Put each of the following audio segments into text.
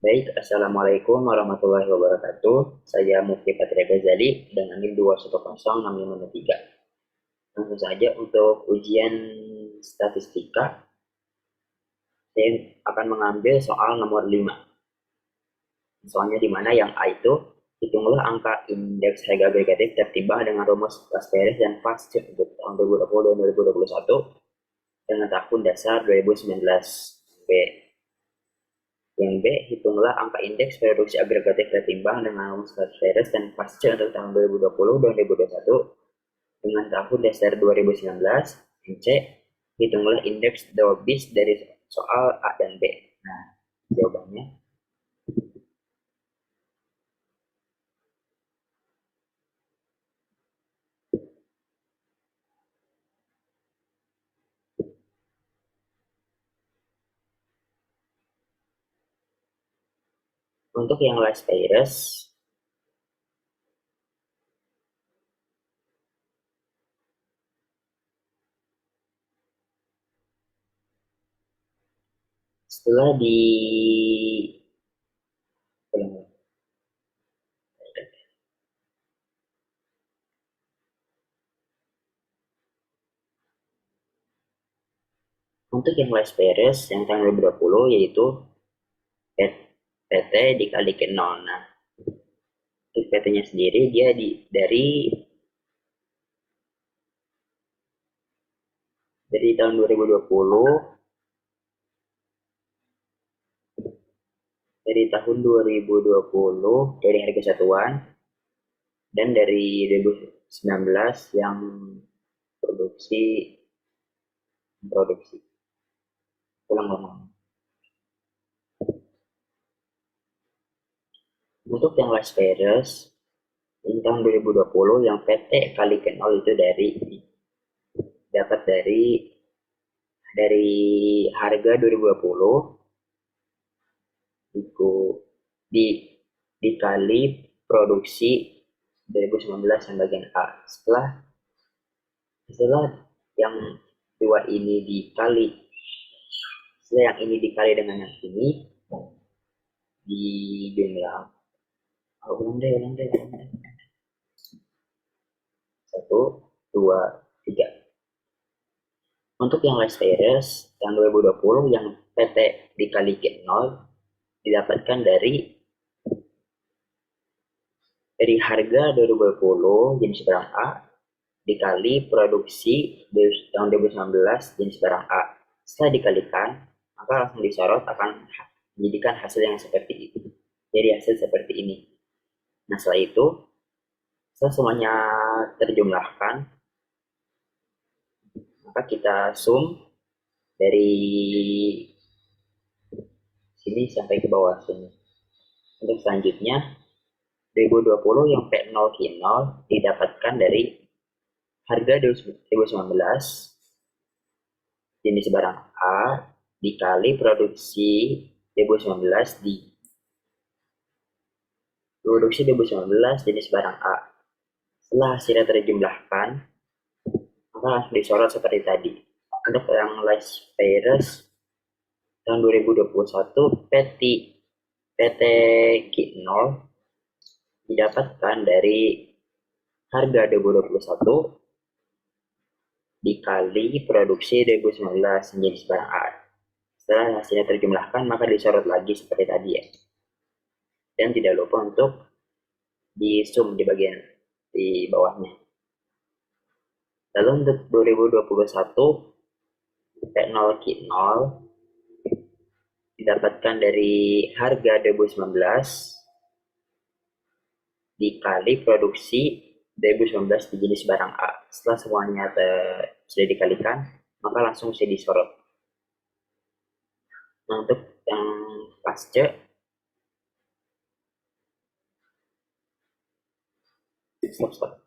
Baik, Assalamualaikum warahmatullahi wabarakatuh. Saya Mufti Patria Ghazali dengan NIM 2106553. Langsung saja untuk ujian statistika, saya akan mengambil soal nomor 5. Soalnya di mana yang A itu, hitunglah angka indeks harga agregatif tertimbang dengan rumus Pasperes dan Pasce untuk tahun 2020 dan 2021 dengan tahun dasar 2019. B. Yang B, hitunglah angka indeks produksi agregatif tertimbang dengan rumus Pasperes dan Pasce untuk tahun 2020 dan 2021 dengan tahun dasar 2019. Yang C, hitunglah indeks Dobis dari soal A dan B. Nah, jawabannya untuk yang last virus, setelah di untuk yang last virus yang tanggal 20 yaitu PT dikalikan 0. Nah, untuk PT-nya sendiri dia dari tahun 2020, dari harga satuan, dan dari 2019 yang produksi produksi ulang ngomong. Untuk yang last virus ini tahun 2020 yang PT kalikan 0 itu dapat dari harga 2020 itu di dikali produksi 2019 yang bagian A. Setelah yang dua ini dikali setelah yang ini dikali dengan yang ini di jumlah ulang deh. 1, 2, 3. Untuk yang last virus yang 2020 yang PT dikalikan 0 didapatkan dari harga 2020 jenis barang A dikali produksi tahun 2019 jenis barang A. Setelah dikalikan, maka langsung disorot akan menjadikan hasil yang seperti itu. Jadi hasil seperti ini. Nah, setelah itu, setelah semuanya terjumlahkan, maka kita sum dari sini sampai ke bawah sini. Untuk selanjutnya, 2020 yang P0 Q0 didapatkan dari harga 2019 jenis barang A dikali produksi 2019 di produksi 2019 jenis barang A. Setelah hasilnya terjumlahkan, maka langsung disorot seperti tadi. Untuk yang last virus tahun 2021 PT Q0 didapatkan dari harga 2021 dikali produksi 2019 menjadi barang A. Setelah hasilnya terjumlahkan, maka disorot lagi seperti tadi ya. Dan tidak lupa untuk di sum di bagian di bawahnya. Lalu untuk 2021 P0 Q0 didapatkan dari harga 2019 dikali produksi 2019 di jenis barang A. Setelah semuanya sudah dikalikan, maka langsung bisa disorot. Nah, untuk yang pasca stop.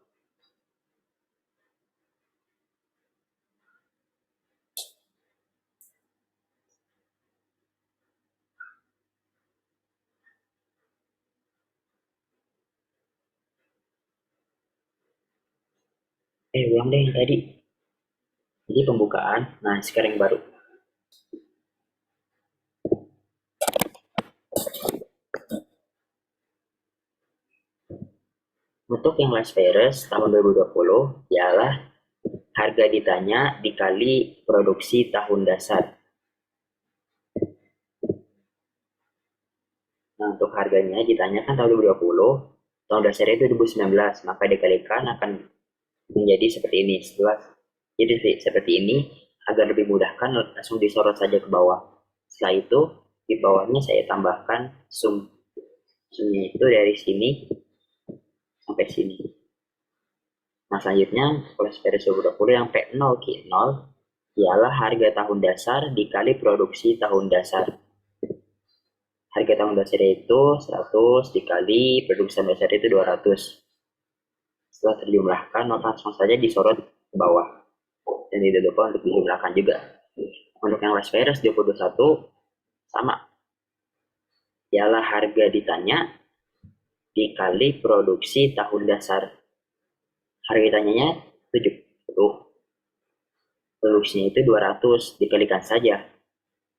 Ulang deh yang tadi. Jadi pembukaan. Nah, sekarang yang baru. Untuk yang last virus tahun 2020 ialah harga ditanya dikali produksi tahun dasar. Nah, untuk harganya ditanyakan tahun 2020, tahun dasarnya itu 2019, maka dikalikan akan menjadi seperti ini. Jadi seperti ini, agar lebih mudahkan langsung disorot saja ke bawah. Setelah itu, di bawahnya saya tambahkan sum. Sumnya itu dari sini sampai sini. Nah, selanjutnya, flash virus 2020 yang P0 Q0 ialah harga tahun dasar dikali produksi tahun dasar. Harga tahun dasar itu 100 dikali produksi tahun dasar itu 200. Setelah terjumlahkan, maka langsung saja disorot ke bawah. Dan tidak lupa untuk dijumlahkan juga. Untuk yang last virus 2021 sama. Ialah harga ditanya dikali produksi tahun dasar. Harga ditanyanya 70. Produksinya itu 200, dikalikan saja.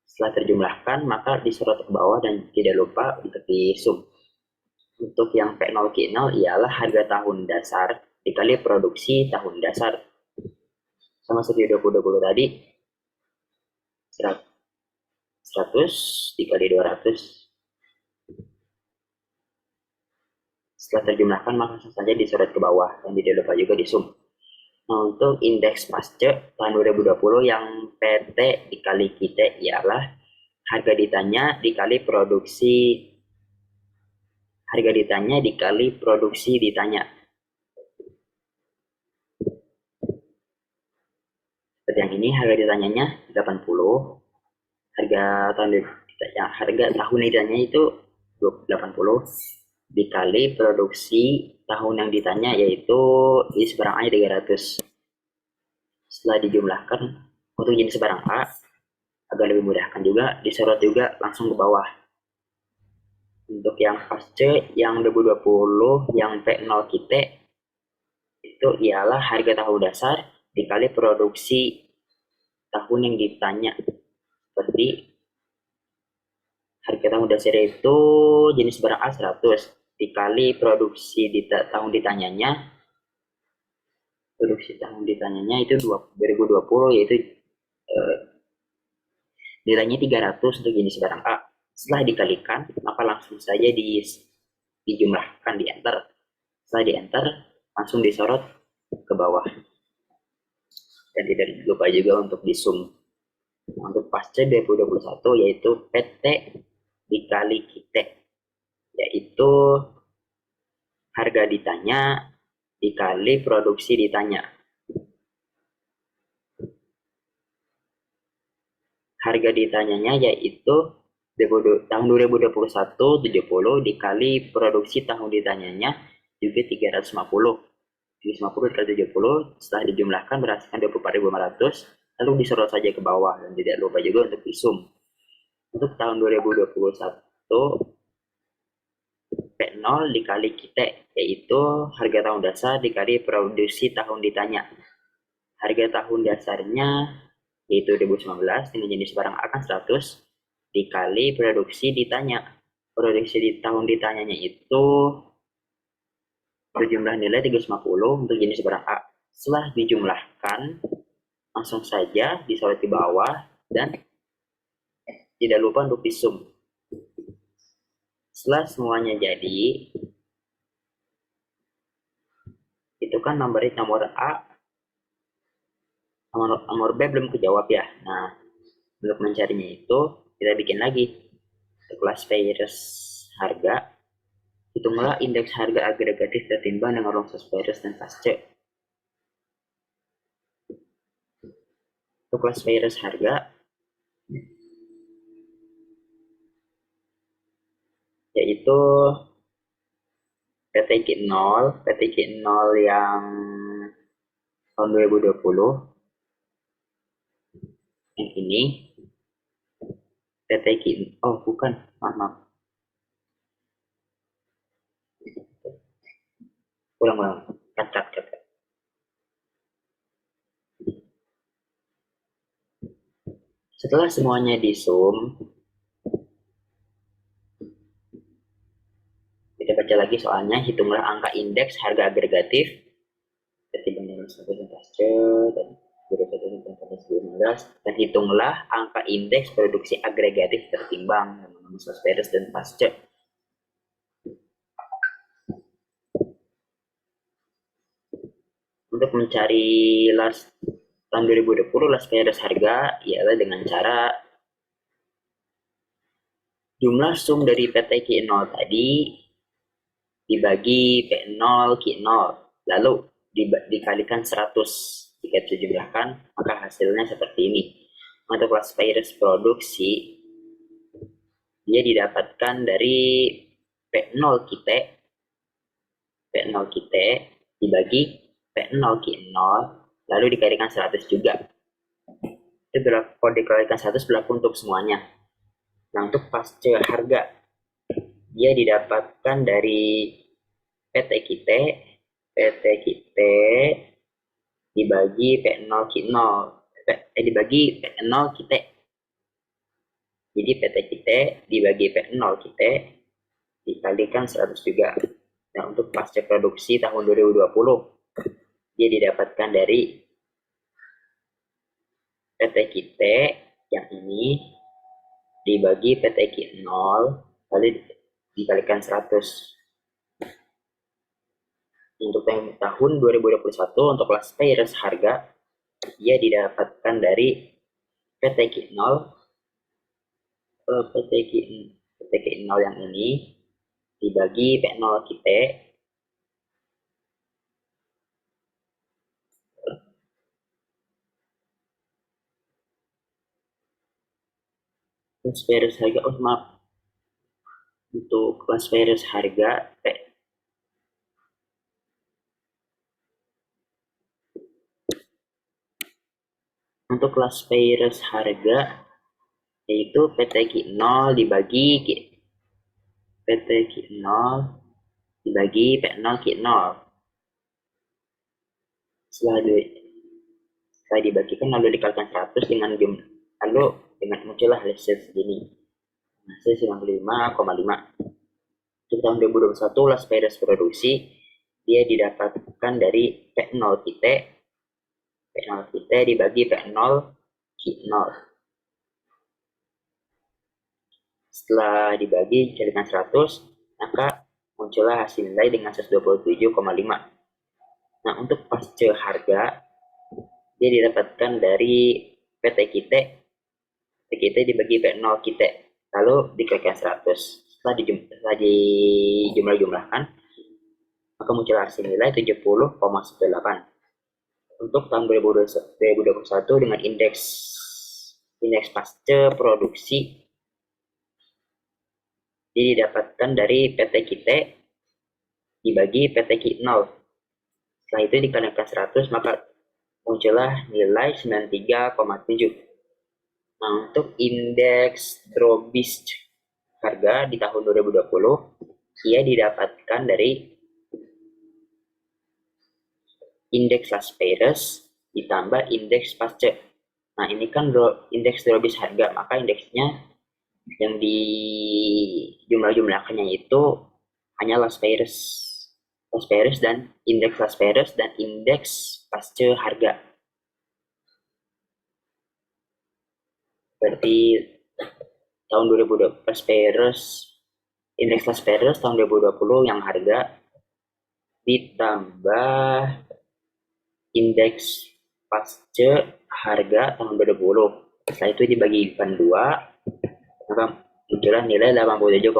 Setelah terjumlahkan, maka disorot ke bawah dan tidak lupa untuk di sum. Untuk yang P0Q0 ialah harga tahun dasar dikali produksi tahun dasar. Sama seperti 2020 tadi, 100 dikali 200. Setelah terjumlahkan, maka langsung saja disorot ke bawah dan tidak lupa juga di sum. Nah, untuk indeks pasca tahun 2020 yang PT dikali kita ialah harga ditanya dikali produksi ditanya. Seperti yang ini, harga ditanyanya 80, harga tahun ditanya itu 80 dikali produksi tahun yang ditanya, yaitu di sebarang A 300. Setelah dijumlahkan untuk jenis barang A, agar lebih mudahkan juga disorot juga langsung ke bawah. Untuk yang pas C yang 2020 yang P0 kita itu ialah harga tahun dasar dikali produksi tahun yang ditanya. Seperti harga tahun dasar itu jenis barang A 100 dikali produksi di tahun ditanyanya. Produksi tahun ditanyanya itu 2020, yaitu nilainya 300 untuk jenis barang A. Setelah dikalikan, maka langsung saja dijumlahkan, di enter. Setelah di enter, langsung disorot ke bawah. Dan tidak lupa juga untuk di sum. Untuk pasca 2021 yaitu PT dikali kita, yaitu harga ditanya dikali produksi ditanya. Harga ditanyanya yaitu tahun 2021 70 dikali produksi tahun ditanyanya juga 350. 350 dikali 70 setelah dijumlahkan berdasarkan 24.500, lalu disorot saja ke bawah dan tidak lupa juga untuk di sum. Untuk tahun 2021 P0 dikali kita, yaitu harga tahun dasar dikali produksi tahun ditanya. Harga tahun dasarnya yaitu 2019 dengan jenis barang akan 100 dikali produksi ditanya. Produksi di tahun ditanyanya itu berjumlah nilai 350 untuk jenis barang A. Setelah dijumlahkan, langsung saja disorot di bawah dan tidak lupa untuk di sum. Setelah semuanya jadi, itu kan nomor A, nomor B belum kejawab ya. Nah, untuk mencarinya itu kita bikin lagi kelas virus harga. Hitunglah indeks harga agregatif tertimbang dengan ruang virus dan pasca. Untuk kelas virus harga yaitu PT Q0 yang tahun 2020 yang ini bukan, maaf. Ulang. Cut. Setelah semuanya di sum, kita baca lagi soalnya. Hitunglah angka indeks harga agregatif tertimbang dengan status dan pasca dan 2021 dan hitunglah angka indeks produksi agregatif tertimbang dengan status dan pasca. Untuk mencari tahun 2020 last payers harga ialah dengan cara jumlah sum dari PT Q0 tadi dibagi P0 Q0 lalu dikalikan 100. Jika dijumlahkan maka hasilnya seperti ini. Untuk last payers produksi dia didapatkan dari P0 kita dibagi P0 Q0 lalu dikalikan 100 juga. Itu kalau dikalikan 100 berlaku untuk semuanya. Nah, untuk pasca harga dia didapatkan dari PT kita dibagi P0 Q0 dibagi P0 kita. Jadi PT kita dibagi P0 kita dikalikan 100 juga. Nah, untuk pasca produksi tahun 2020 dia didapatkan dari PT kita yang ini dibagi PT Q0 lalu dikalikan 100. Untuk tahun 2021 untuk last payers harga dia didapatkan dari PT Q0 yang ini dibagi P0 kita last payers harga untuk last payers harga untuk last payers harga yaitu PT Q0 dibagi P0 Q0 setelah dibagikan lalu dikalikan 100 dengan jumlah lalu dengan muncullah hasil segini, hasil 95,5. Untuk tahun 2021 last payers produksi dia didapatkan dari P0 kita dibagi P0 Q0. Setelah dibagi dikalikan 100 maka muncullah hasil nilai dengan 127,5. Nah, untuk pasca harga dia didapatkan dari PT kita dibagi P0 kita lalu dikalikan 100. Setelah dijumlah-jumlahkan maka muncul hasil nilai 70,98. Untuk tahun 2021 dengan indeks pasca produksi dia didapatkan dari PT kita dibagi PT Q0. Setelah itu dikalikan 100 maka muncullah nilai 93,7. Nah, untuk indeks Drobist harga di tahun 2020 dia didapatkan dari indeks last payers ditambah indeks pasca. Nah, ini kan indeks Drobist harga, maka indeksnya yang di jumlah-jumlahkannya itu hanya last payers dan indeks last payers dan indeks pasca harga. Berarti tahun 2020 indeks last payers tahun 2020 yang harga ditambah indeks pasca harga tahun 2020. Setelah itu dibagikan 2 maka muncullah nilai 87,9.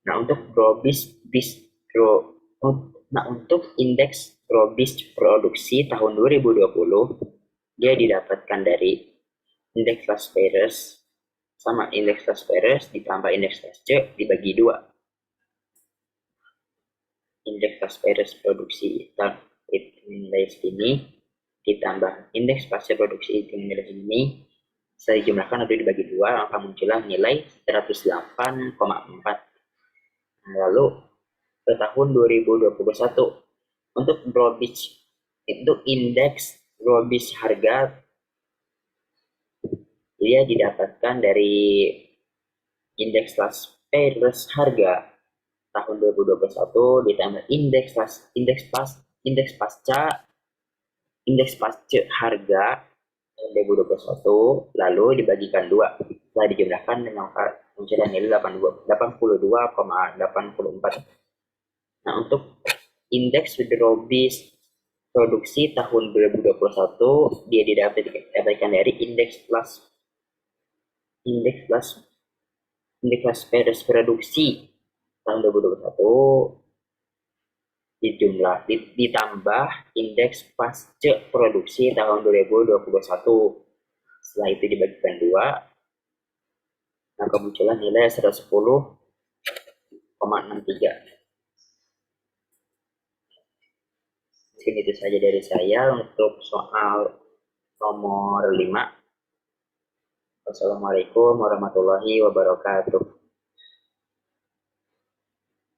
Nah, untuk indeks Drobist produksi tahun 2020 dia didapatkan dari indeks last payers sama indeks last payers ditambah indeks pasca dibagi 2. Indeks last payers produksi nilai segini ditambah indeks pasca produksi nilai segini setelah dijumlahkan atau dibagi 2 maka muncullah nilai 108,4. Lalu ke tahun 2021 untuk Drobist itu indeks Drobist harga dia didapatkan dari indeks last payers harga tahun 2021 ditambah indeks pasca harga tahun 2021 lalu dibagikan dua. Setelah dijumlahkan dengan munculnya nilai 82,84. Nah, untuk indeks produksi tahun 2021 dia didapatkan dari indeks plus produksi tahun 2021 ditambah indeks pasca produksi tahun 2021. Setelah itu dibagikan dua, nah kemunculan nilai 110,63. Mungkin itu saja dari saya untuk soal nomor 5. Wassalamualaikum warahmatullahi wabarakatuh.